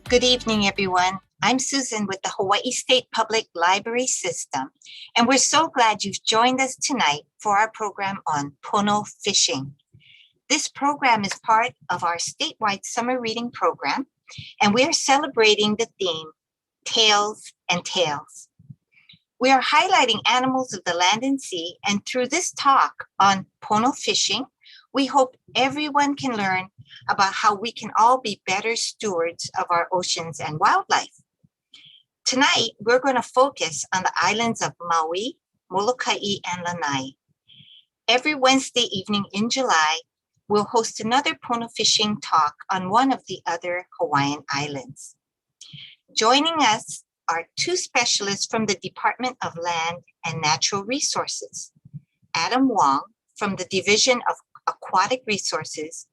Good evening, everyone. I'm Susan with the Hawaii State Public Library System, and we're so glad you've joined us tonight for our program on Pono fishing. This program is part of our statewide summer reading program, and we are celebrating the theme, Tales and Tales. We are highlighting animals of the land and sea, and through this talk on Pono fishing, we hope everyone can learn about how we can all be better stewards of our oceans and wildlife. Tonight, we're going to focus on the islands of Maui, Molokai, and Lanai. Every Wednesday evening in July, we'll host another Pono fishing talk on one of the other Hawaiian islands. Joining us are two specialists from the Department of Land and Natural Resources, Adam Wong from the Division of Aquatic Resources,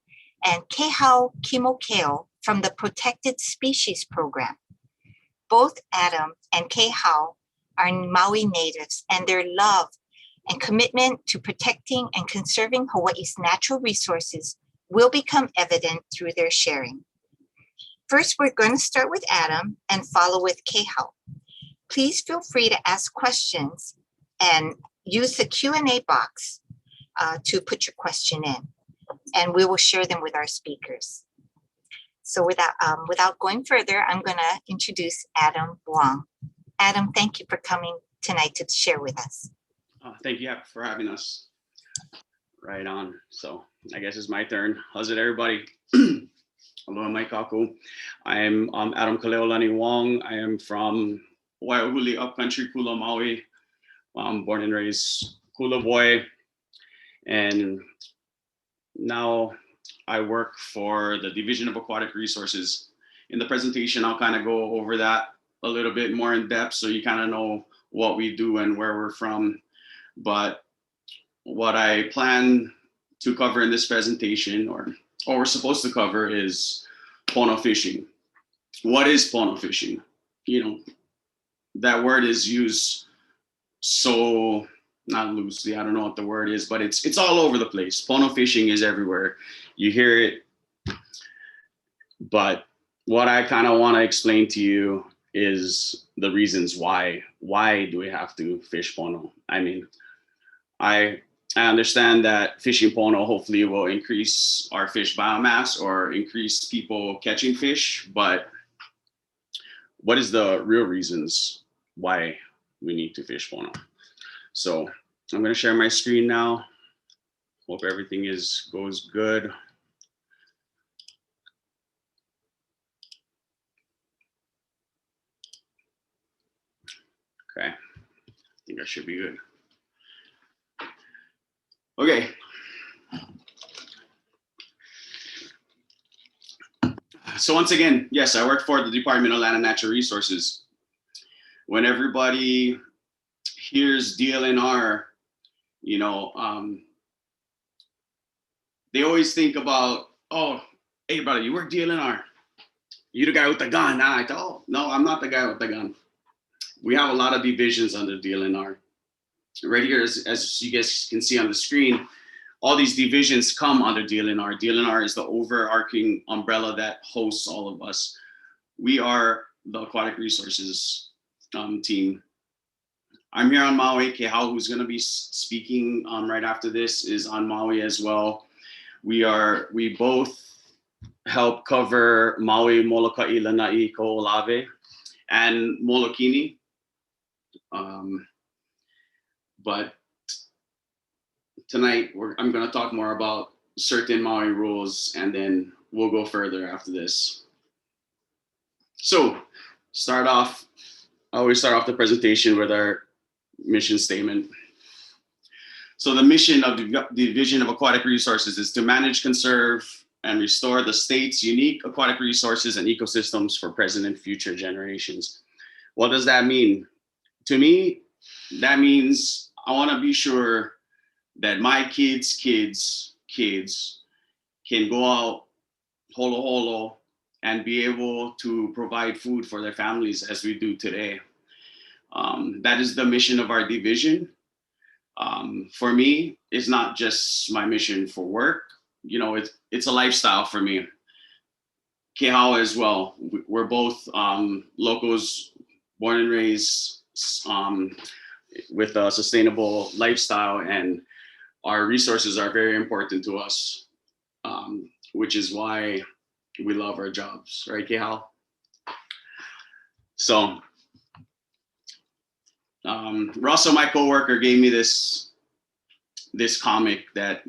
and Kehau Kimokeo from the Protected Species Program. Both Adam and Kehau are Maui natives, and their love and commitment to protecting and conserving Hawaii's natural resources will become evident through their sharing. First, we're going to start with Adam and follow with Kehau. Please feel free to ask questions and use the Q&A box to put your question in, and we will share them with our speakers. So without going further, I'm going to introduce Adam Wong. Adam, thank you for coming tonight to share with us. Thank you for having us. Right on. So I guess it's my turn. How's it, everybody? Aloha mai kaku. I am Adam Kaleolani Wong. I am from Waiahuli upcountry, Kula, Maui. I'm born and raised Kula boy. And now I work for the Division of Aquatic Resources. In the presentation, I'll kind of go over that a little bit more in depth so you kind of know what we do and where we're from. But what I plan to cover in this presentation, or what we're supposed to cover, is Pono fishing. What is Pono fishing? You know, that word is used so not loosely, I don't know what the word is, but it's all over the place. Pono fishing is everywhere. You hear it. But what I kind of want to explain to you is the reasons why. Why do we have to fish Pono? I mean, I understand that fishing Pono hopefully will increase our fish biomass or increase people catching fish, but what is the real reasons why we need to fish Pono? So I'm going to share my screen now. Hope everything goes good. Okay, I think I should be good. Okay. So once again, yes, I work for the Department of Land and Natural Resources. When everybody hears DLNR, you know, they always think about, oh, hey, brother, you work DLNR. You the guy with the gun. I thought, oh, no, I'm not the guy with the gun. We have a lot of divisions under DLNR. Right here, as you guys can see on the screen, all these divisions come under DLNR. DLNR is the overarching umbrella that hosts all of us. We are the Aquatic Resources team. I'm here on Maui. Kehau, who's going to be speaking right after this, is on Maui as well. We both help cover Maui, Molokai, Lanai, Ko'olave, and Molokini. But tonight I'm going to talk more about certain Maui rules, and then we'll go further after this. So I always start off the presentation with our mission statement. So the mission of the Division of Aquatic Resources is to manage, conserve, and restore the state's unique aquatic resources and ecosystems for present and future generations. What does that mean? To me, that means I want to be sure that my kids' can go out holo holo and be able to provide food for their families as we do today. That is the mission of our division. For me, it's not just my mission for work. You know, it's a lifestyle for me. Kehau as well. We're both locals, born and raised with a sustainable lifestyle, and our resources are very important to us, which is why we love our jobs, right, Kehau? So Russell, my coworker, gave me this comic that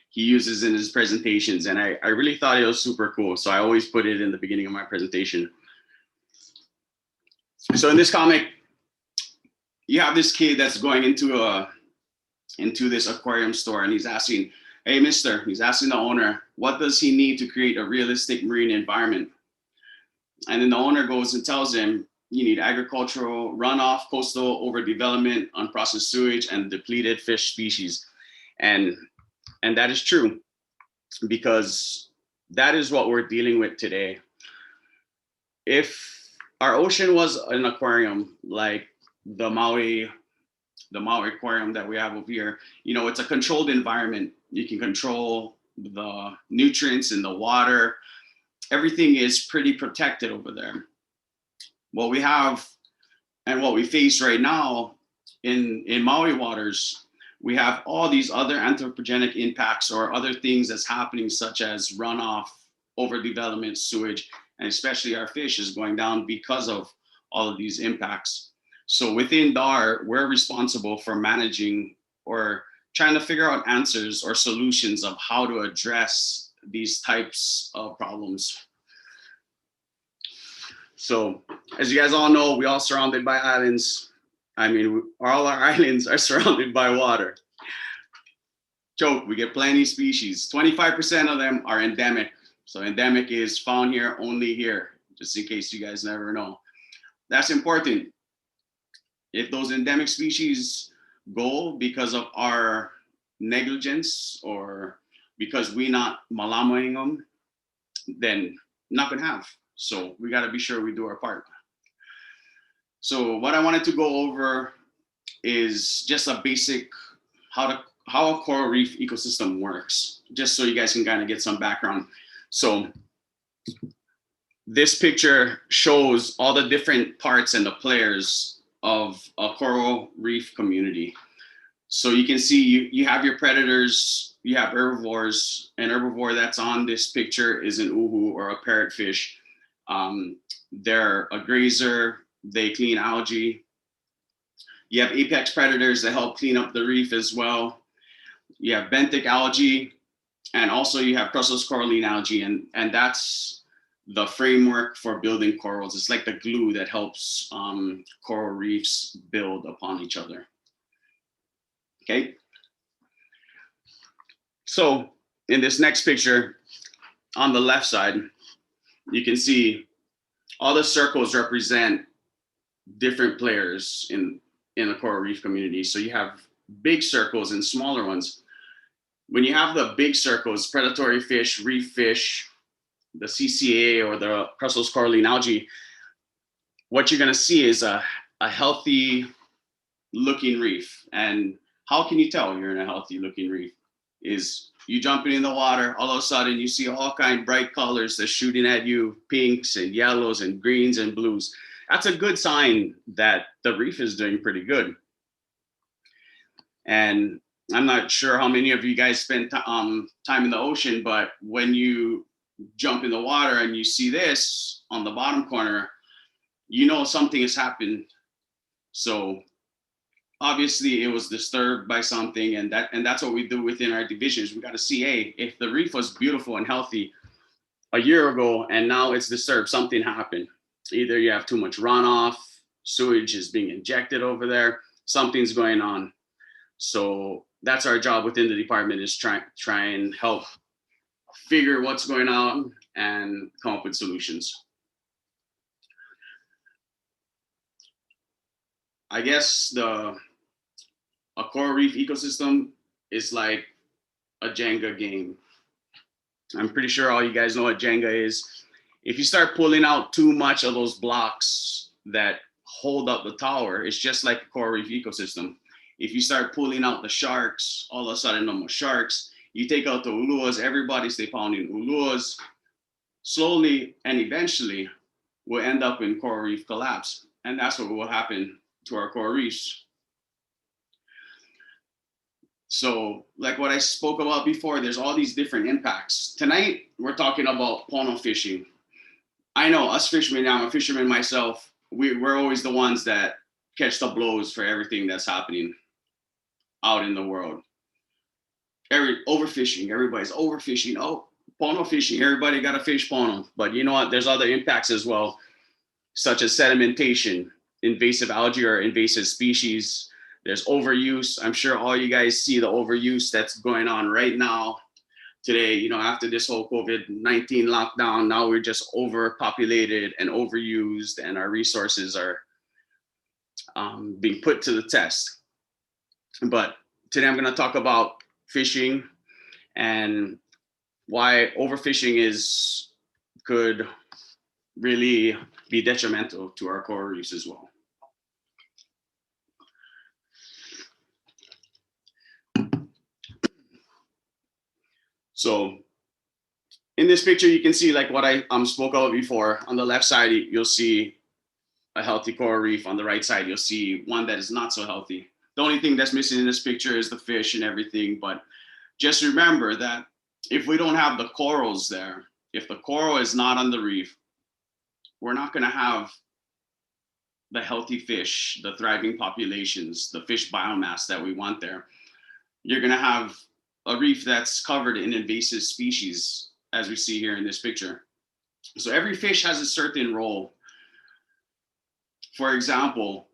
he uses in his presentations, and I really thought it was super cool. So I always put it in the beginning of my presentation. So in this comic, you have this kid that's going into this aquarium store, and he's asking, "Hey, mister," he's asking the owner, "what does he need to create a realistic marine environment?" And then the owner goes and tells him, "You need agricultural runoff, coastal overdevelopment, unprocessed sewage, and depleted fish species." And that is true, because that is what we're dealing with today. If our ocean was an aquarium like the Maui aquarium that we have over here, you know, it's a controlled environment. You can control the nutrients in the water. Everything is pretty protected over there. What we have and what we face right now in Maui waters, we have all these other anthropogenic impacts or other things that's happening, such as runoff, overdevelopment, sewage, and especially our fish is going down because of all of these impacts. So within DAR, we're responsible for managing or trying to figure out answers or solutions of how to address these types of problems. So as you guys all know, we all surrounded by islands. I mean, all our islands are surrounded by water. Joke, we get plenty of species. 25% of them are endemic. So endemic is found here, only here, just in case you guys never know. That's important. If those endemic species go because of our negligence or because we not malamoing them, then not gonna have. So we gotta be sure we do our part. So what I wanted to go over is just a basic how a coral reef ecosystem works, just so you guys can kind of get some background. So this picture shows all the different parts and the players of a coral reef community. So you can see you have your predators, you have herbivores. An herbivore that's on this picture is an uhu or a parrotfish. They're a grazer. They clean algae. You have apex predators that help clean up the reef as well. You have benthic algae, and also you have crustless coralline algae, and that's the framework for building corals. It's like the glue that helps coral reefs build upon each other. Okay. So in this next picture, on the left side, you can see all the circles represent different players in the coral reef community. So you have big circles and smaller ones. When you have the big circles, predatory fish, reef fish, the CCA or the crustless coralline algae, what you're gonna see is a healthy looking reef. And how can you tell you're in a healthy looking reef? Is you jumping in the water, all of a sudden you see all kind of bright colors that's shooting at you, pinks and yellows and greens and blues. That's a good sign that the reef is doing pretty good. And I'm not sure how many of you guys spend time in the ocean, but when you jump in the water and you see this on the bottom corner, you know something has happened. So obviously it was disturbed by something, and that's what we do within our divisions. We got to see, hey, if the reef was beautiful and healthy a year ago and now it's disturbed, something happened. Either you have too much runoff, sewage is being injected over there, something's going on. So that's our job within the department, is try and help figure what's going on and come up with solutions. I guess a coral reef ecosystem is like a Jenga game. I'm pretty sure all you guys know what Jenga is. If you start pulling out too much of those blocks that hold up the tower, it's just like a coral reef ecosystem. If you start pulling out the sharks, all of a sudden no more sharks. You take out the uluas, everybody stay pounding uluas. slowly and eventually will end up in coral reef collapse. And that's what will happen to our coral reefs. So like what I spoke about before, there's all these different impacts. Tonight, we're talking about Pono fishing. I know us fishermen, I'm a fisherman myself, we're always the ones that catch the blows for everything that's happening out in the world. Overfishing, everybody's overfishing. Oh, Pono fishing, everybody got to fish Pono. But you know what, there's other impacts as well, such as sedimentation, invasive algae or invasive species. There's overuse. I'm sure all you guys see the overuse that's going on right now today, you know, after this whole COVID-19 lockdown. Now we're just overpopulated and overused, and our resources are being put to the test. But today I'm going to talk about fishing and why overfishing could really be detrimental to our coral reefs as well. So in this picture, you can see like what I spoke about before. On the left side, you'll see a healthy coral reef. On the right side, you'll see one that is not so healthy. The only thing that's missing in this picture is the fish and everything. But just remember that if we don't have the corals there, if the coral is not on the reef, we're not going to have the healthy fish, the thriving populations, the fish biomass that we want there. You're going to have a reef that's covered in invasive species, as we see here in this picture. So every fish has a certain role. For example,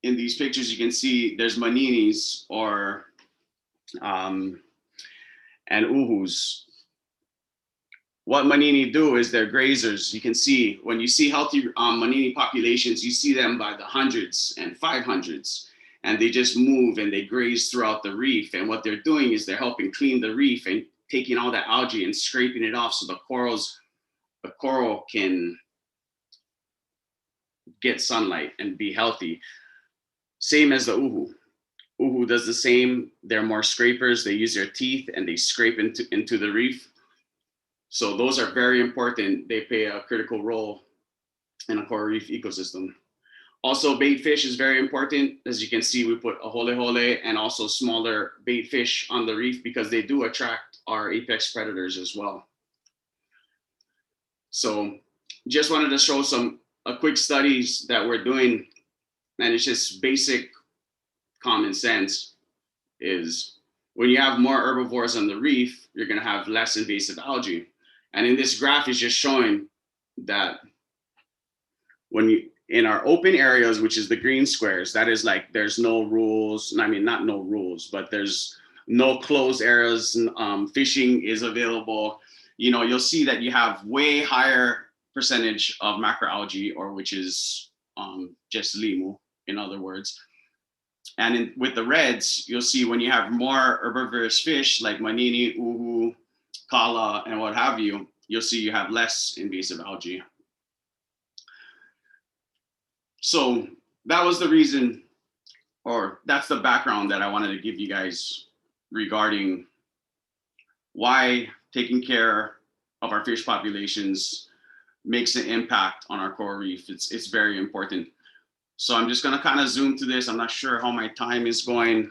in these pictures, you can see there's maninis and uhus. What manini do is they're grazers. You can see when you see healthy manini populations, you see them by the hundreds and 500s. And they just move and they graze throughout the reef. And what they're doing is they're helping clean the reef and taking all that algae and scraping it off so the coral can get sunlight and be healthy. Same as the uhu. Uhu does the same. They're more scrapers. They use their teeth and they scrape into the reef. So those are very important. They play a critical role in a coral reef ecosystem. Also, bait fish is very important. As you can see, we put a hole and also smaller bait fish on the reef because they do attract our apex predators as well. So just wanted to show a quick studies that we're doing, and it's just basic common sense, is when you have more herbivores on the reef, you're gonna have less invasive algae. And in this graph is just showing that in our open areas, which is the green squares, that is like there's no rules. I mean, not no rules, but there's no closed areas. Fishing is available. You know, you'll see that you have way higher percentage of macroalgae, or which is just limu, in other words. And with the reds, you'll see when you have more herbivorous fish like manini, uhu, kala, and what have you, you'll see you have less invasive algae. So that was the reason, or that's the background that I wanted to give you guys regarding why taking care of our fish populations makes an impact on our coral reef. It's very important. So I'm just gonna kind of zoom to this. I'm not sure how my time is going,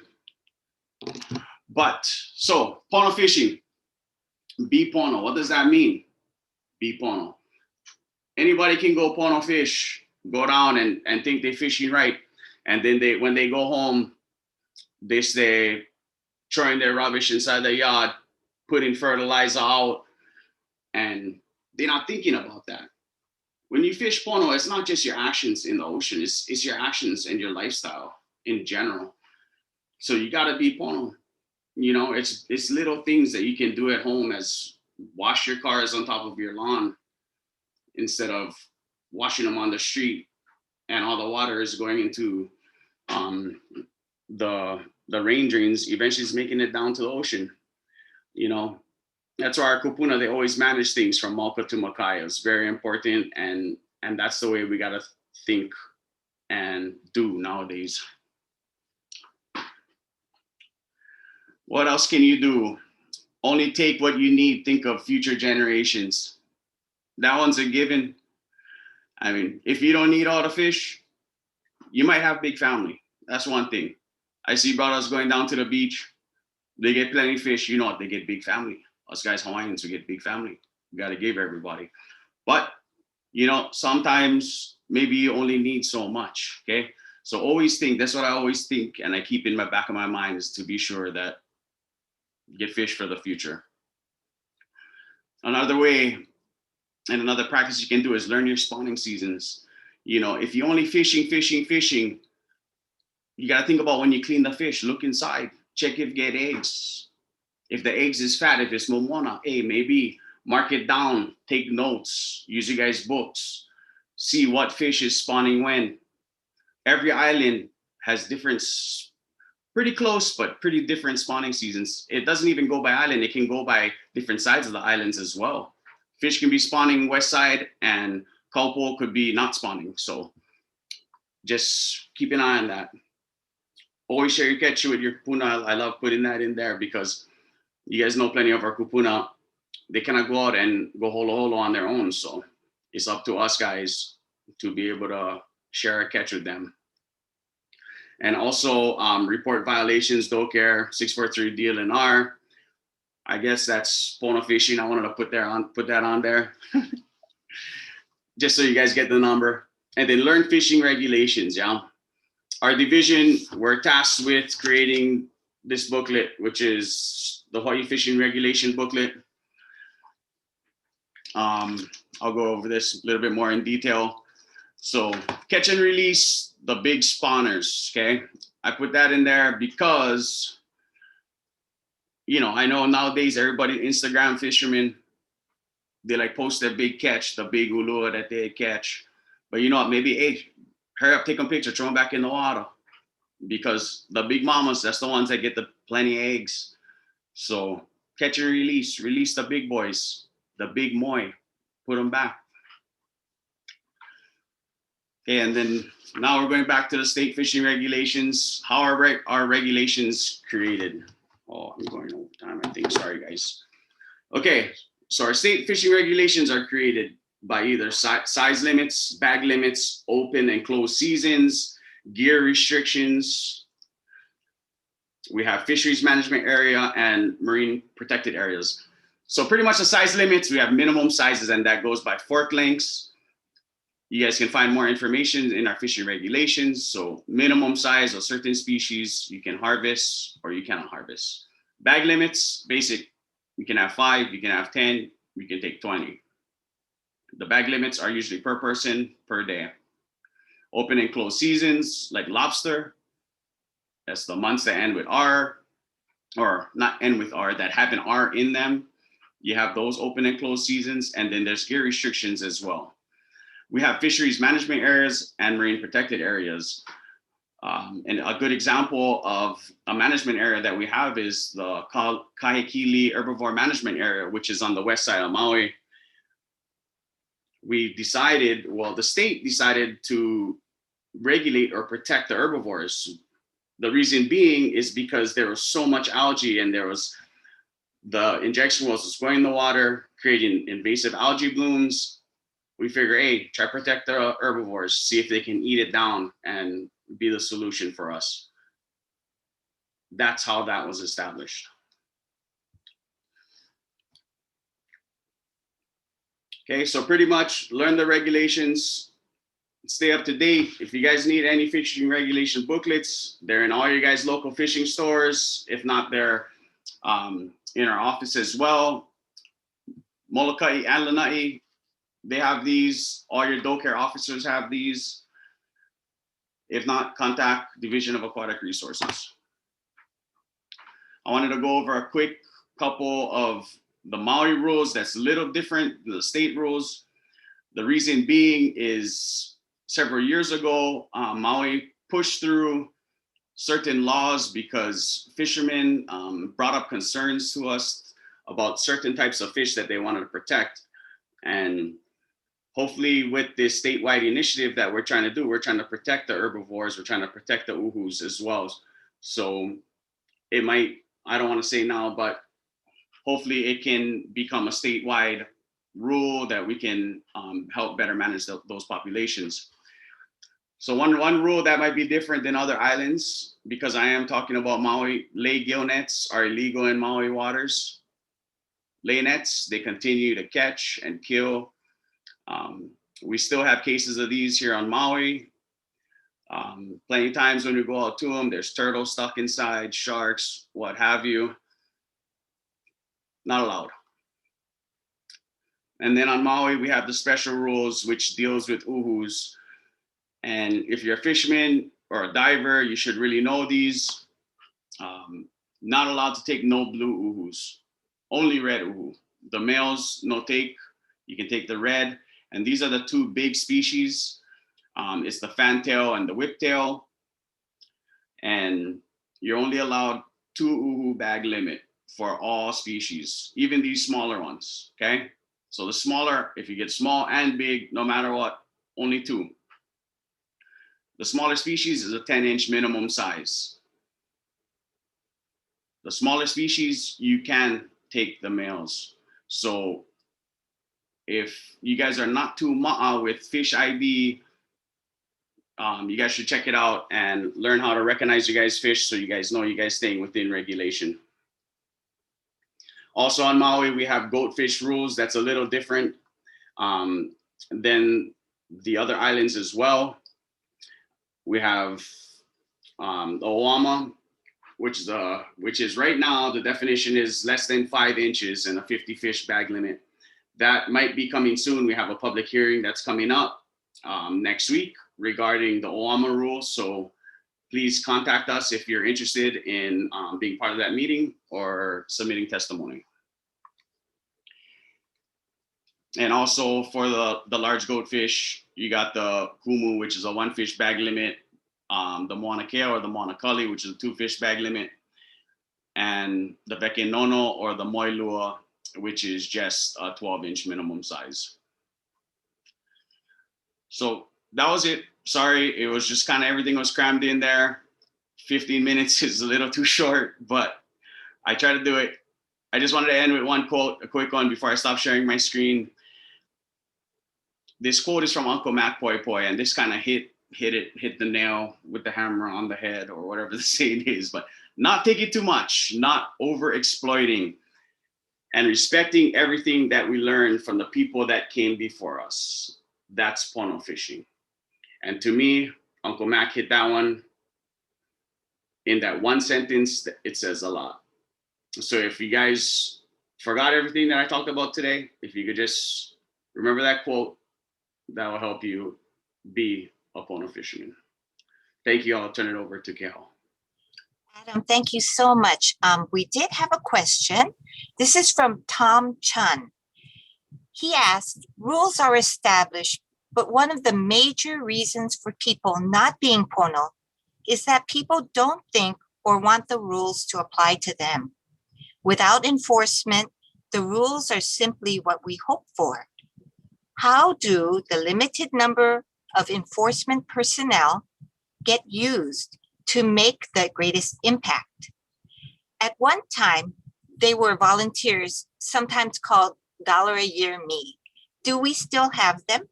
but so Pono fishing, be Pono. What does that mean? Be Pono. Anybody can go Pono fish, go down and think they're fishing right. And then when they go home, they stay throwing their rubbish inside the yard, putting fertilizer out, and they're not thinking about that. When you fish Pono, it's not just your actions in the ocean, it's your actions and your lifestyle in general. So you gotta be Pono. You know, it's little things that you can do at home, as wash your cars on top of your lawn instead of washing them on the street and all the water is going into the rain drains. Eventually it's making it down to the ocean. You know, that's why our kupuna, they always manage things from Malka to Makaya. It's very important, and that's the way we gotta think and do nowadays. What else can you do? only take what you need, think of future generations. That one's a given. I mean, if you don't need all the fish, you might have big family. That's one thing. I see brothers going down to the beach. They get plenty of fish. You know what? They get big family. Us guys, Hawaiians, we get big family. We got to give everybody. But, you know, sometimes maybe you only need so much. Okay. So always think, that's what I always think. And I keep in my back of my mind is to be sure that get fish for the future. Another way and another practice you can do is learn your spawning seasons. You know, if you're only fishing, you got to think about when you clean the fish, look inside, check if you get eggs. If the eggs is fat, if it's momona, hey, maybe mark it down, take notes, use your guys' books, see what fish is spawning when. Every island has different, pretty close, but pretty different spawning seasons. It doesn't even go by island, it can go by different sides of the islands as well. Fish can be spawning west side and Kaupo could be not spawning. So just keep an eye on that. Always share your catch with your kupuna. I love putting that in there because you guys know plenty of our kupuna, they cannot go out and go holo holo on their own. So it's up to us guys to be able to share a catch with them. And also report violations, DOCARE 643 DLNR. I guess that's Pono fishing. I wanted to put that on there just so you guys get the number. And then learn fishing regulations, yeah. Our division, we're tasked with creating this booklet, which is the Hawaii Fishing Regulation booklet. I'll go over this a little bit more in detail. So catch and release, the big spawners, okay? I put that in there because, you know, I know nowadays everybody, Instagram fishermen, they like post their big catch, the big ulua that they catch. But you know what, maybe, hey, hurry up, take a picture, throw them back in the water. Because the big mamas, that's the ones that get the plenty of eggs. So catch and release the big boys, the big moi, put them back. Okay, and then now we're going back to the state fishing regulations. How are our regulations created? Oh, I'm going over time, I think. Sorry, guys. Okay, so our state fishing regulations are created by either size limits, bag limits, open and closed seasons, gear restrictions. We have fisheries management area and marine protected areas. So pretty much the size limits, we have minimum sizes and that goes by fork lengths. You guys can find more information in our fishing regulations. So minimum size of certain species you can harvest or you cannot harvest. Bag limits, basic, you can have 5, you can have 10, you can take 20. The bag limits are usually per person, per day. Open and closed seasons, like lobster, that's the months that end with R, or not end with R, that have an R in them. You have those open and closed seasons, and then there's gear restrictions as well. We have fisheries management areas and marine protected areas. And a good example of a management area that we have is the Kahekili Herbivore Management Area, which is on the west side of Maui. We decided, well, the state decided to regulate or protect the herbivores. The reason being is because there was so much algae and there was the injection was going in the water, creating invasive algae blooms. We figure, hey, try to protect the herbivores, see if they can eat it down and be the solution for us. That's how that was established. Okay, so pretty much learn the regulations, stay up to date. If you guys need any fishing regulation booklets, they're in all your guys' local fishing stores. If not, they're in our office as well. Molokai and Lanai, they have these. All your DOCARE officers have these. If not, contact Division of Aquatic Resources. I wanted to go over a quick couple of the Maui rules that's a little different than the state rules. The reason being is several years ago, Maui pushed through certain laws because fishermen brought up concerns to us about certain types of fish that they wanted to protect. And hopefully with this statewide initiative that we're trying to do, we're trying to protect the herbivores, we're trying to protect the uhus as well. So it might, I don't want to say now, but hopefully it can become a statewide rule that we can help better manage those populations. So one rule that might be different than other islands, because I am talking about Maui, lay gill nets are illegal in Maui waters. Lay nets, they continue to catch and kill. We still have cases of these here on Maui. Plenty of times when we go out to them, there's turtles stuck inside, sharks, what have you. Not allowed. And then on Maui, we have the special rules, which deals with uhus. And if you're a fisherman or a diver, you should really know these. Not allowed to take no blue uhus, only red uhu. The males, no take. You can take the red. And these are the two big species. It's the fantail and the whiptail. And you're only allowed 2 uhu bag limit for all species, even these smaller ones, okay? So the smaller, if you get small and big, no matter what, only 2. The smaller species is a 10-inch minimum size. The smaller species, you can take the males. So if you guys are not too ma'a with Fish ID, you guys should check it out and learn how to recognize you guys' fish so you guys know you guys staying within regulation. Also on Maui, we have goatfish rules. That's a little different than the other islands as well. We have the Oama, which is right now, the definition is less than 5 inches and a 50 fish bag limit. That might be coming soon. We have a public hearing that's coming up next week regarding the Oama rules. So please contact us if you're interested in being part of that meeting or submitting testimony. And also for the large goatfish, you got the kumu, which is a 1 fish bag limit, the Molokai or the Monokali, which is a 2 fish bag limit, and the Vekenono or the Moilua, which is just a 12-inch minimum size. So that was it. Sorry, it was just kind of everything was crammed in there. 15 minutes is a little too short, but I tried to do it. I just wanted to end with one quote, a quick one before I stop sharing my screen. This quote is from Uncle Mac Poi Poi, and this kind of hit the nail with the hammer on the head or whatever the saying is, but not taking too much, not over exploiting, and respecting everything that we learned from the people that came before us. That's Pono fishing. And to me, Uncle Mac hit that one. In that one sentence, it says a lot. So if you guys forgot everything that I talked about today, if you could just remember that quote, that will help you be a Pono fisherman. Thank you. I'll turn it over to Kehau. Adam, thank you so much. We did have a question. This is from Tom Chun. He asked, rules are established, but one of the major reasons for people not being Pono is that people don't think or want the rules to apply to them. Without enforcement, the rules are simply what we hope for. How do the limited number of enforcement personnel get used to make the greatest impact? At one time, they were volunteers, sometimes called $1 a year me. Do we still have them?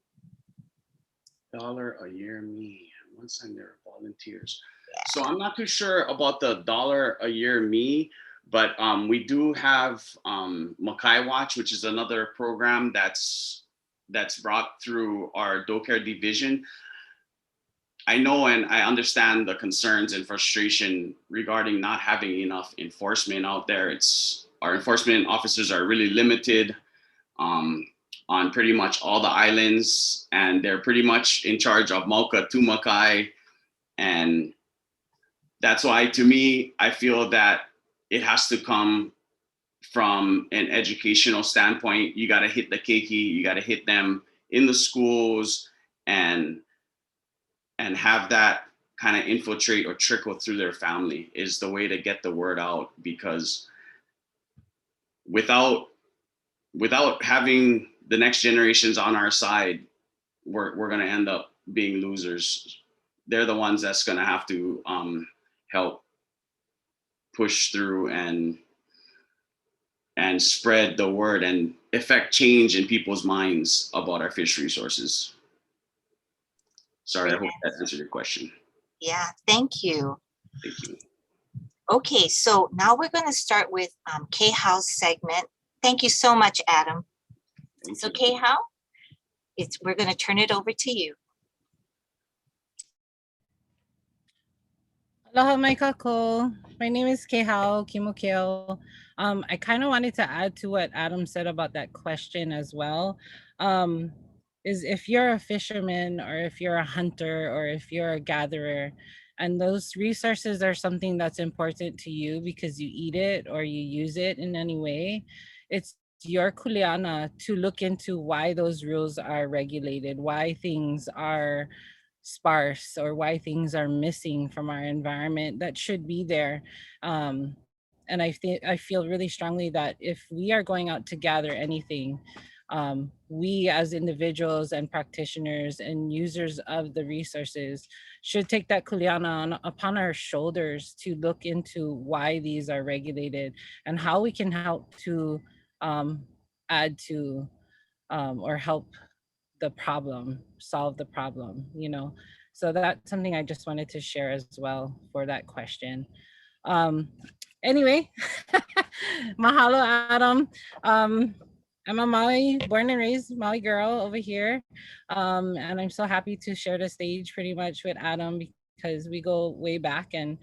$1 a year me. One time they were volunteers. So I'm not too sure about the $1 a year me, but we do have Makai Watch, which is another program that's brought through our Docare division. I know and I understand the concerns and frustration regarding not having enough enforcement out there. Our enforcement officers are really limited on pretty much all the islands, and they're pretty much in charge of Mauka to Makai. And that's why, to me, I feel that it has to come from an educational standpoint. You got to hit the keiki, you got to hit them in the schools and have that kind of infiltrate or trickle through their family is the way to get the word out, because without having the next generations on our side, we're going to end up being losers. They're the ones that's going to have to help push through and and spread the word and effect change in people's minds about our fish resources. Sorry, I hope that answered your question. Yeah, thank you. Thank you. Okay, so now we're going to start with Kehau's segment. Thank you so much, Adam. Thank So you. Kehau, we're going to turn it over to you. Aloha mai kako. My name is Kehau, Kimokeo. I kind of wanted to add to what Adam said about that question as well. Is if you're a fisherman or if you're a hunter or if you're a gatherer, and those resources are something that's important to you because you eat it or you use it in any way, it's your kuleana to look into why those rules are regulated, why things are sparse or why things are missing from our environment that should be there. And I feel really strongly that if we are going out to gather anything, we as individuals and practitioners and users of the resources should take that kuleana upon our shoulders to look into why these are regulated and how we can help to add to or help the problem, solve the problem, you know. So that's something I just wanted to share as well for that question. Anyway, mahalo, Adam. I'm a Maui, born and raised Maui girl over here. And I'm so happy to share the stage pretty much with Adam because we go way back. And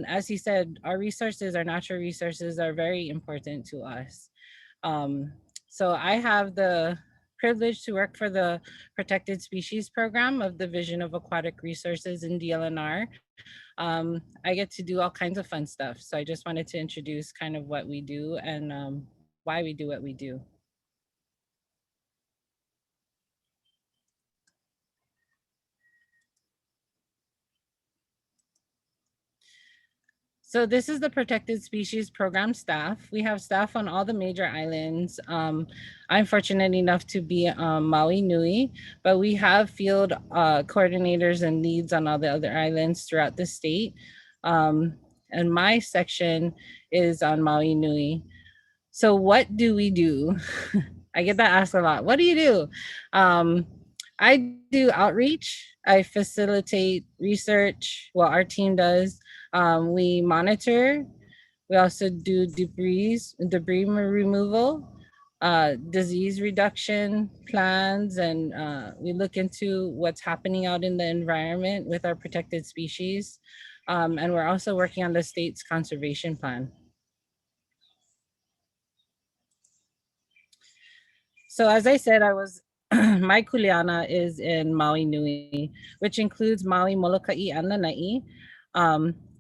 as he said, our resources, our natural resources are very important to us. So I have the privilege to work for the Protected Species Program of Division of Aquatic Resources in DLNR. I get to do all kinds of fun stuff. So I just wanted to introduce kind of what we do and why we do what we do. So this is the Protected Species Program staff. We have staff on all the major islands. I'm fortunate enough to be on Maui Nui, but we have field coordinators and leads on all the other islands throughout the state. And my section is on Maui Nui. So what do we do? I get that asked a lot. What do you do? I do outreach. I facilitate research. Well, our team does. We monitor. We also do debris removal, disease reduction plans, and we look into what's happening out in the environment with our protected species. And we're also working on the state's conservation plan. So as I said, my kuleana is in Maui Nui, which includes Maui, Molokai, and Lanai,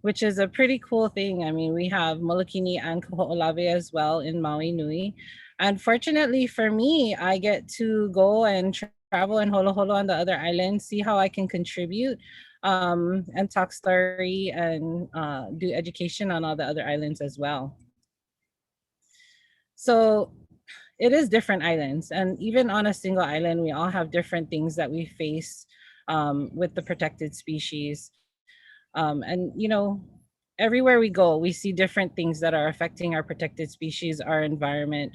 which is a pretty cool thing. I mean, we have Molokini and Kaho'olawe as well in Maui Nui. And fortunately for me, I get to go and travel and holo holo on the other islands, see how I can contribute and talk story and do education on all the other islands as well. So it is different islands, and even on a single island, we all have different things that we face with the protected species. And you know, everywhere we go, we see different things that are affecting our protected species, our environment,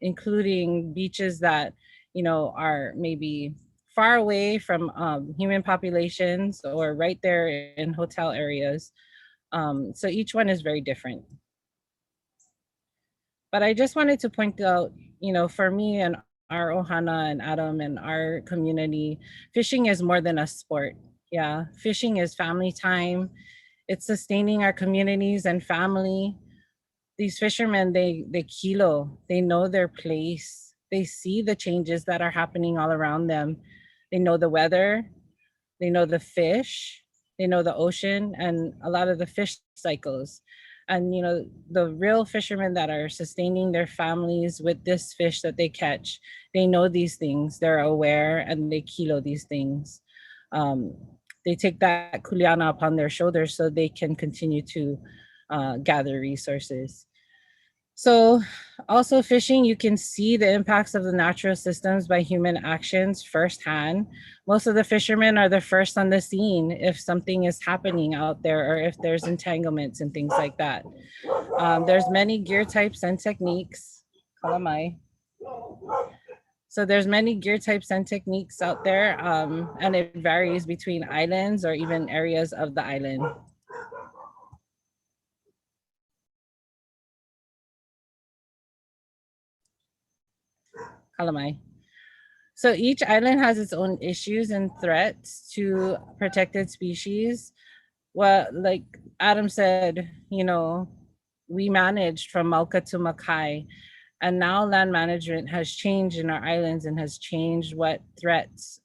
including beaches that, you know, are maybe far away from human populations or right there in hotel areas. So each one is very different. But I just wanted to point out, you know, for me and our Ohana and Adam and our community, fishing is more than a sport. Yeah, fishing is family time. It's sustaining our communities and family. These fishermen, they kilo, they know their place. They see the changes that are happening all around them. They know the weather, they know the fish, they know the ocean and a lot of the fish cycles. And you know, the real fishermen that are sustaining their families with this fish that they catch, they know these things, they're aware, and they kilo these things. They take that kuleana upon their shoulders so they can continue to gather resources. So also fishing, you can see the impacts of the natural systems by human actions firsthand. Most of the fishermen are the first on the scene if something is happening out there or if there's entanglements and things like that. There's many gear types and techniques. Kalamai. So there's many gear types and techniques out there, and it varies between islands or even areas of the island. Kalamai. So each island has its own issues and threats to protected species. Well, like Adam said, we managed from Malka to Makai, and now land management has changed in our islands and has changed what threats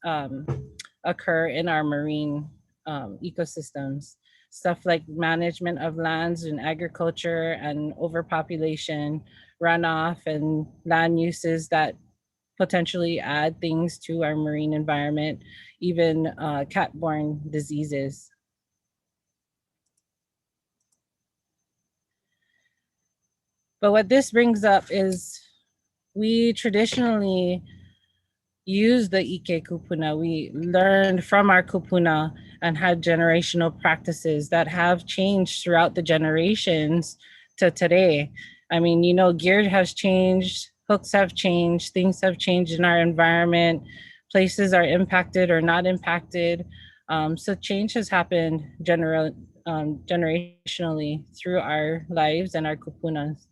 occur in our marine ecosystems. Stuff like management of lands and agriculture and overpopulation, runoff, and land uses that potentially add things to our marine environment, even cat-borne diseases. But what this brings up is we traditionally use the Ike kupuna. We learned from our kupuna and had generational practices that have changed throughout the generations to today. I mean, gear has changed, hooks have changed, things have changed in our environment, places are impacted or not impacted. So change has happened generationally through our lives and our kupunas.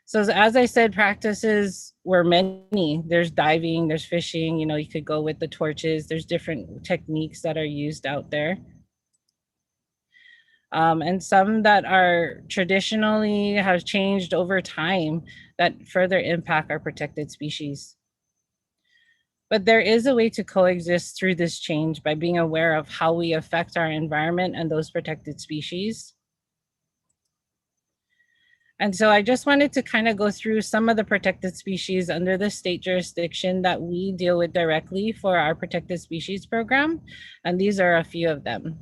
So as I said, practices were many. There's diving, there's fishing, you could go with the torches. There's different techniques that are used out there. And some that are traditionally have changed over time that further impact our protected species. But there is a way to coexist through this change by being aware of how we affect our environment and those protected species. And so I just wanted to kind of go through some of the protected species under the state jurisdiction that we deal with directly for our protected species program. And these are a few of them.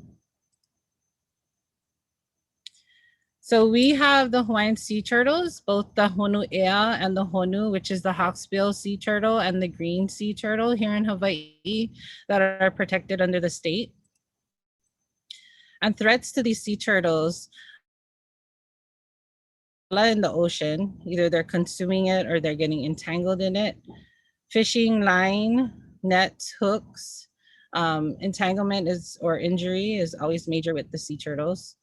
So we have the Hawaiian sea turtles, both the Honu'ea and the Honu, which is the hawksbill sea turtle, and the green sea turtle here in Hawaii that are protected under the state. And threats to these sea turtles in the ocean, either they're consuming it or they're getting entangled in it. Fishing, line, nets, hooks, entanglement or injury is always major with the sea turtles.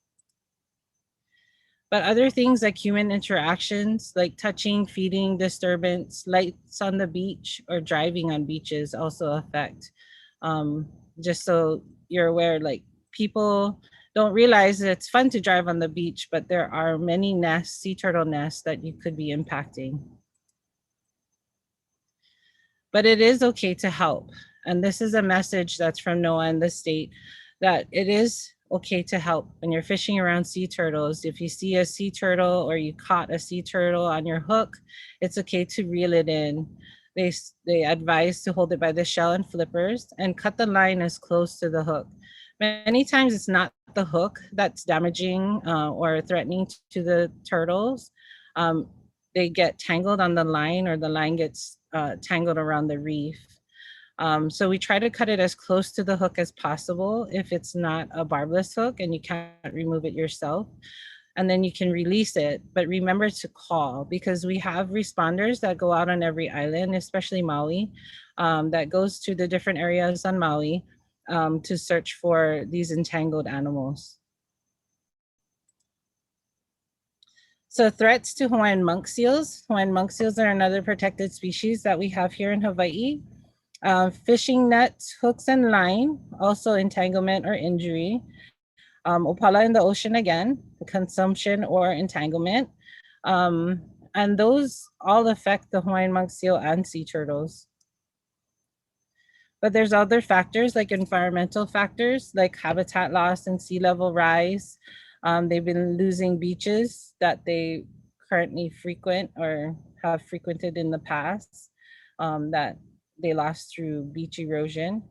But other things like human interactions, like touching, feeding, disturbance, lights on the beach, or driving on beaches also affect. Just so you're aware, like people don't realize that it's fun to drive on the beach, but there are many nests, sea turtle nests, that you could be impacting. But it is okay to help. And this is a message that's from NOAA and the state, that it is okay to help when you're fishing around sea turtles. If you see a sea turtle or you caught a sea turtle on your hook, it's okay to reel it in. They advise to hold it by the shell and flippers and cut the line as close to the hook. Many times it's not the hook that's damaging or threatening to the turtles. They get tangled on the line, or the line gets tangled around the reef. So we try to cut it as close to the hook as possible if it's not a barbless hook and you can't remove it yourself. And then you can release it, but remember to call, because we have responders that go out on every island, especially Maui, that goes to the different areas on Maui to search for these entangled animals. So threats to Hawaiian monk seals. Hawaiian monk seals are another protected species that we have here in Hawaii. Fishing nets, hooks, and line, also entanglement or injury. Opala in the ocean again, consumption or entanglement. And those all affect the Hawaiian monk seal and sea turtles. But there's other factors like environmental factors like habitat loss and sea level rise. They've been losing beaches that they currently frequent or have frequented in the past that they lost through beach erosion.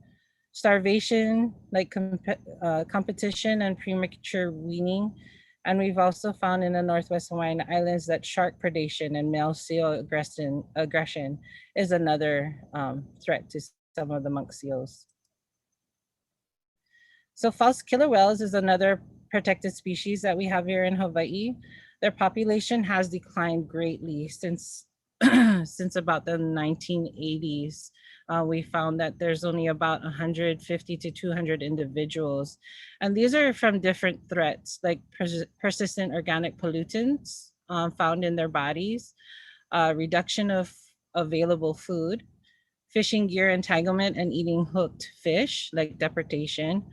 Starvation, like competition and premature weaning, And we've also found in the Northwest Hawaiian Islands that shark predation and male seal aggression is another threat to some of the monk seals. So false killer whales is another protected species that we have here in Hawaii. Their population has declined greatly since since about the 1980s. We found that there's only about 150 to 200 individuals. And these are from different threats like persistent organic pollutants found in their bodies, reduction of available food, fishing gear entanglement and eating hooked fish like depredation,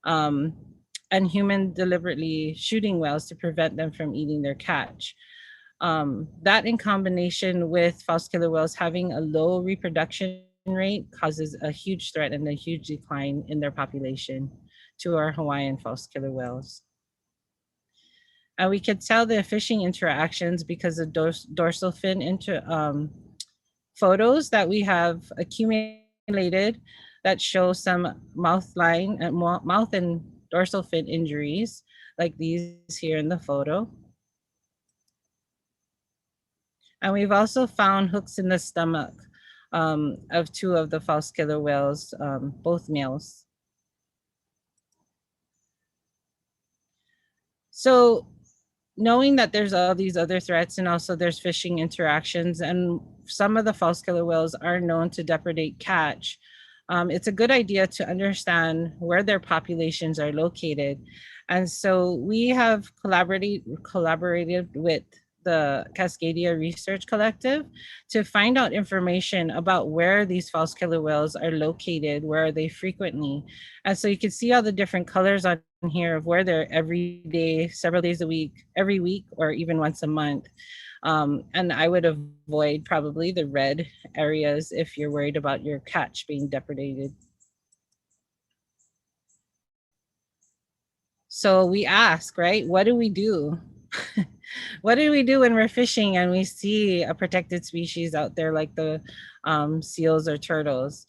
um, and human deliberately shooting whales to prevent them from eating their catch. That in combination with false killer whales having a low reproduction rate causes a huge threat and a huge decline in their population to our Hawaiian false killer whales. And we could tell the fishing interactions because of dorsal fin photos that we have accumulated that show some mouth and dorsal fin injuries like these here in the photo. And we've also found hooks in the stomach of two of the false killer whales, both males. So knowing that there's all these other threats and also there's fishing interactions and some of the false killer whales are known to depredate catch, it's a good idea to understand where their populations are located. And so we have collaborated with the Cascadia Research Collective to find out information about where these false killer whales are located, where are they frequently. And so you can see all the different colors on here of where they're every day, several days a week, every week, or even once a month. And I would avoid probably the red areas if you're worried about your catch being depredated. So we ask, right, what do we do? What do we do when we're fishing and we see a protected species out there like the seals or turtles?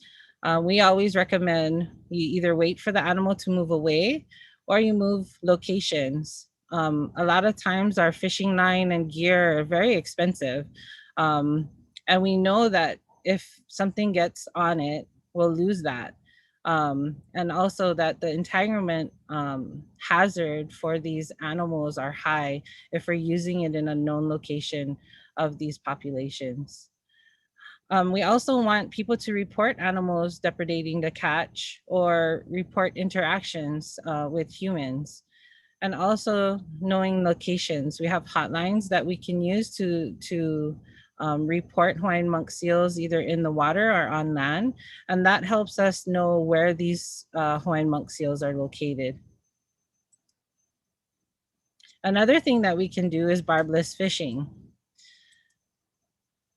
We always recommend you either wait for the animal to move away or you move locations. A lot of times our fishing line and gear are very expensive. And we know that if something gets on it, we'll lose that. And also that the entanglement hazard for these animals are high if we're using it in a known location of these populations. We also want people to report animals depredating the catch or report interactions with humans. And also knowing locations. We have hotlines that we can use to report Hawaiian monk seals either in the water or on land. And that helps us know where these Hawaiian monk seals are located. Another thing that we can do is barbless fishing.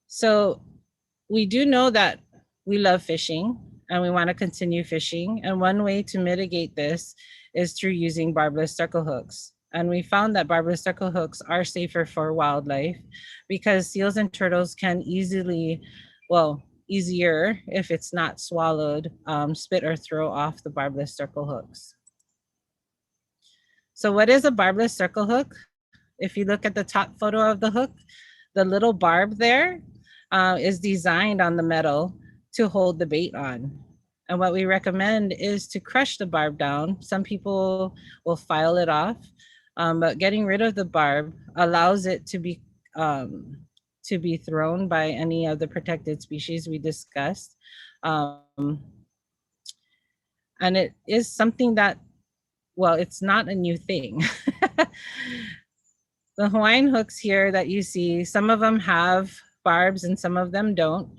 So we do know that we love fishing and we want to continue fishing. And one way to mitigate this is through using barbless circle hooks. And we found that barbless circle hooks are safer for wildlife because seals and turtles can easier if it's not swallowed, spit or throw off the barbless circle hooks. So what is a barbless circle hook? If you look at the top photo of the hook, the little barb there is designed on the metal to hold the bait on. And what we recommend is to crush the barb down. Some people will file it off, but getting rid of the barb allows it to be thrown by any of the protected species we discussed. And it is something that, well, it's not a new thing. The Hawaiian hooks here that you see, some of them have barbs and some of them don't.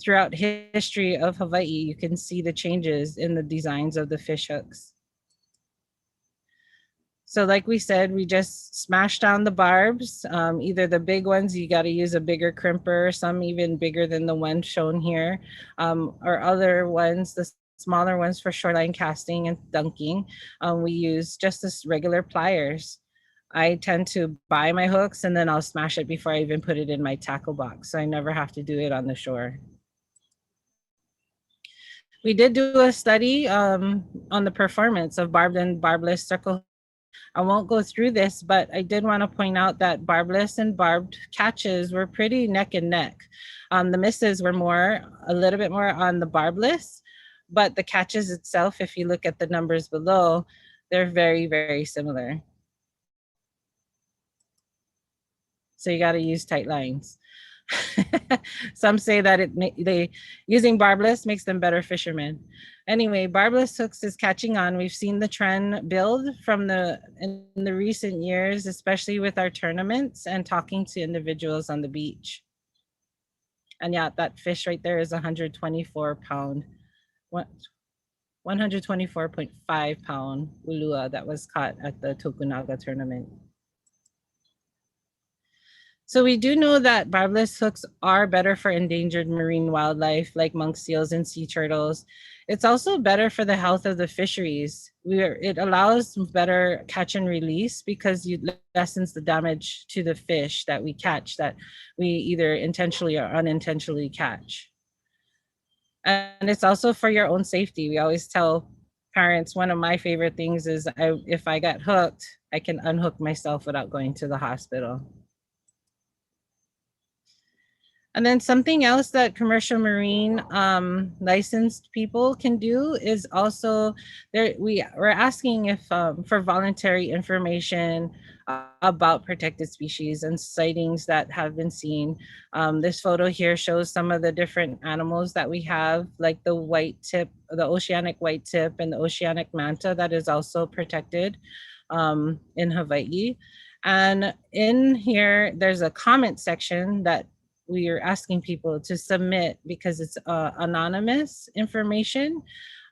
Throughout history of Hawaii, you can see the changes in the designs of the fish hooks. So like we said, we just smash down the barbs. Either the big ones, you got to use a bigger crimper, some even bigger than the one shown here, or other ones, the smaller ones for shoreline casting and dunking. We use just this regular pliers. I tend to buy my hooks and then I'll smash it before I even put it in my tackle box. So I never have to do it on the shore. We did do a study on the performance of barbed and barbless circle I won't go through this, but I did want to point out that barbless and barbed catches were pretty neck and neck. The misses were a little bit more on the barbless, but the catches itself, if you look at the numbers below, they're very, very similar. So you got to use tight lines. Some say that using barbless makes them better fishermen. Anyway, barbless hooks is catching on. We've seen the trend build in the recent years, especially with our tournaments and talking to individuals on the beach. And yeah, that fish right there is 124 pound, 124.5 pound ulua that was caught at the Tokunaga tournament. So we do know that barbless hooks are better for endangered marine wildlife like monk seals and sea turtles. It's also better for the health of the fisheries. It allows better catch and release because it lessens the damage to the fish that we catch, that we either intentionally or unintentionally catch. And it's also for your own safety. We always tell parents, one of my favorite things is if I got hooked, I can unhook myself without going to the hospital. And then something else that commercial marine licensed people can do is also we're asking if for voluntary information about protected species and sightings that have been seen. This photo here shows some of the different animals that we have, like the white tip, the oceanic white tip, and the oceanic manta that is also protected in Hawaii. And in here, there's a comment section that we are asking people to submit because it's anonymous information,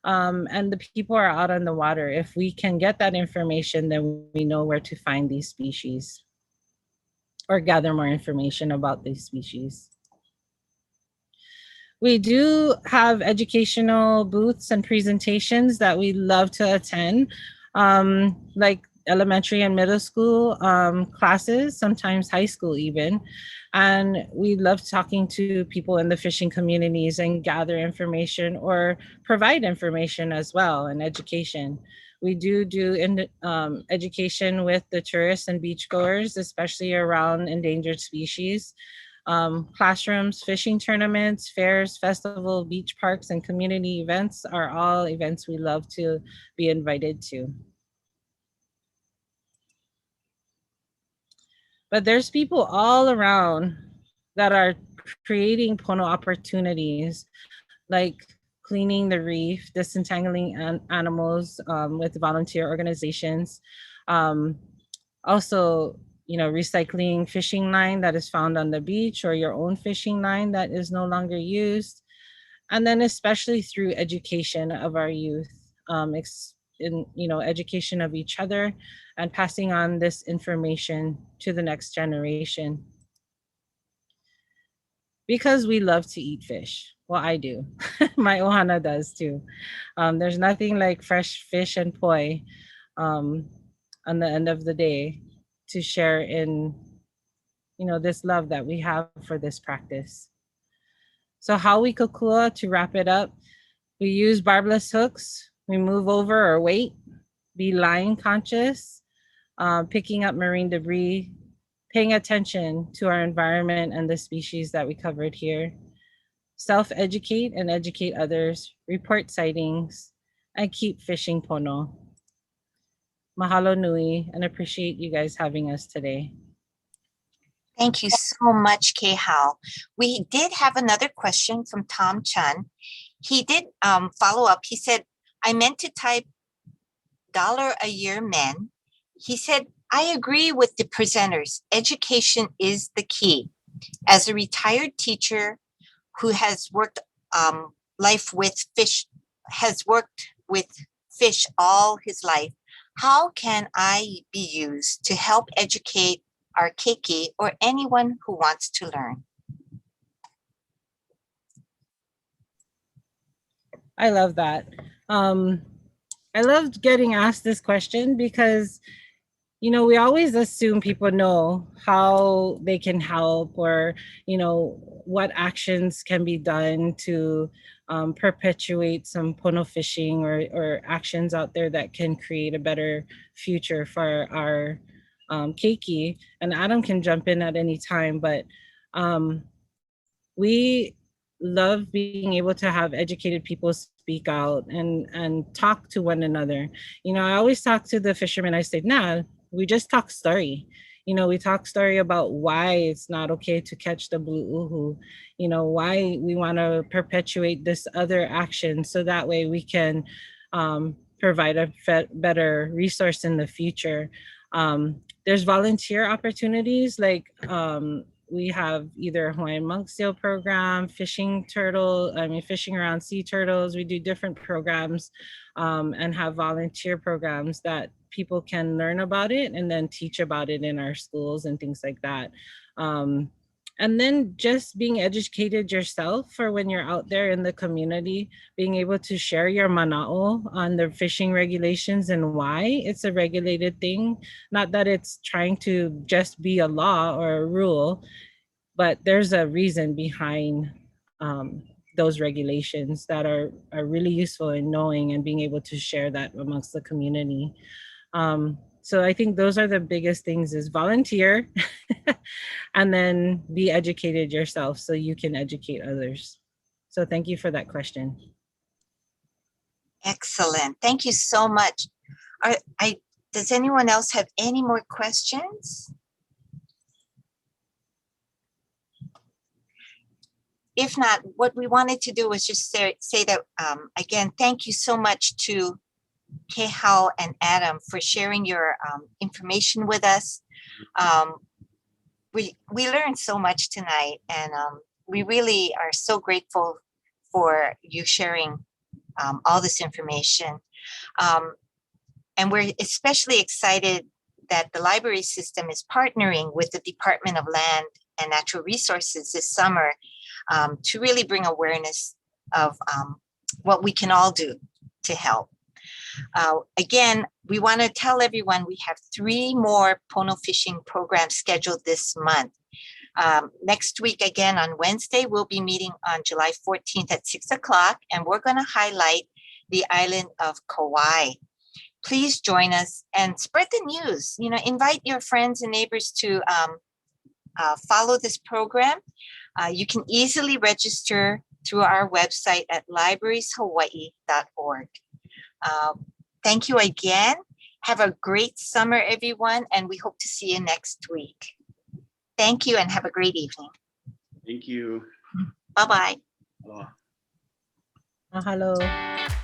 and the people are out on the water. If we can get that information, then we know where to find these species or gather more information about these species. We do have educational booths and presentations that we love to attend, like elementary and middle school classes, sometimes high school even. And we love talking to people in the fishing communities and gather information or provide information as well and education. We do education with the tourists and beachgoers, especially around endangered species. Classrooms, fishing tournaments, fairs, festival, beach parks, and community events are all events we love to be invited to. But there's people all around that are creating Pono opportunities, like cleaning the reef, disentangling animals with volunteer organizations. Also, recycling fishing line that is found on the beach or your own fishing line that is no longer used. And then especially through education of our youth, education of each other and passing on this information to the next generation. Because we love to eat fish. Well, I do. My ohana does too. There's nothing like fresh fish and poi on the end of the day to share in, this love that we have for this practice. So how we kokua, to wrap it up, we use barbless hooks. We move over or wait, be line conscious, picking up marine debris, paying attention to our environment and the species that we covered here, self-educate and educate others, report sightings, and keep fishing Pono. Mahalo nui, and appreciate you guys having us today. Thank you so much, Kehau. We did have another question from Tom Chun. He did follow up. He said, I meant to type $1 a year men. He said, I agree with the presenters. Education is the key. As a retired teacher who has worked with fish all his life, how can I be used to help educate our keiki or anyone who wants to learn? I love that. I loved getting asked this question because, we always assume people know how they can help or, what actions can be done to perpetuate some Pono fishing or actions out there that can create a better future for our keiki. And Adam can jump in at any time, but we love being able to have educated people speak out and talk to one another. You know, I always talk to the fishermen. I say, nah, we just talk story. You know, we talk story about why it's not okay to catch the blue uhu, you know, why we want to perpetuate this other action so that way we can provide a better resource in the future. There's volunteer opportunities like we have either a Hawaiian monk seal program, fishing around sea turtles. We do different programs and have volunteer programs that people can learn about it and then teach about it in our schools and things like that. And then just being educated yourself for when you're out there in the community, being able to share your mana'o on the fishing regulations and why it's a regulated thing. Not that it's trying to just be a law or a rule, but there's a reason behind those regulations that are really useful in knowing and being able to share that amongst the community. So I think those are the biggest things is volunteer and then be educated yourself so you can educate others. So thank you for that question. Excellent. Thank you so much. Does anyone else have any more questions? If not, what we wanted to do was just say that, again, thank you so much to Kehau and Adam for sharing your information with us. We learned so much tonight, and we really are so grateful for you sharing all this information. And we're especially excited that the library system is partnering with the Department of Land and Natural Resources this summer to really bring awareness of what we can all do to help. Again, we want to tell everyone we have 3 more Pono fishing programs scheduled this month. Next week, again, on Wednesday, we'll be meeting on July 14th at 6 o'clock, and we're going to highlight the island of Kauai. Please join us and spread the news. You know, invite your friends and neighbors to follow this program. You can easily register through our website at librarieshawaii.org. Thank you again. Have a great summer, everyone, and we hope to see you next week. Thank you and have a great evening. Thank you. Bye-bye. Aloha. Mahalo.